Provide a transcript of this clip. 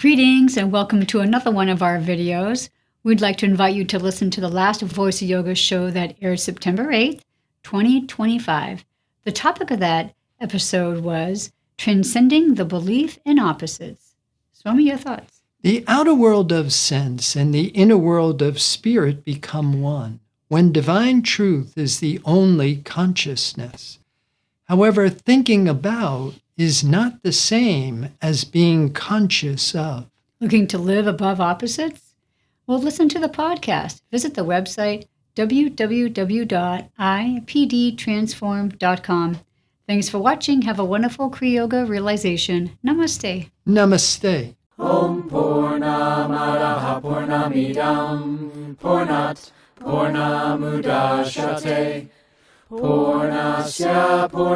Greetings and welcome to another one of our videos. We'd like to invite you to listen to the last Voice of Yoga show that aired September 8th, 2025. The topic of that episode was Transcending the Belief in Opposites. Swami, your thoughts? The outer world of sense and the inner world of spirit become one, when divine truth is the only consciousness. However, thinking about is not the same as being conscious of. Looking to live above opposites? Well, listen to the podcast. Visit the website www.ipdtransform.com. Thanks for watching. Have a wonderful Kriya Yoga realization. Namaste. Namaste. Om Purnamadaha Purnamidam Purnat Purnamudachyate Purnasya Purnamidam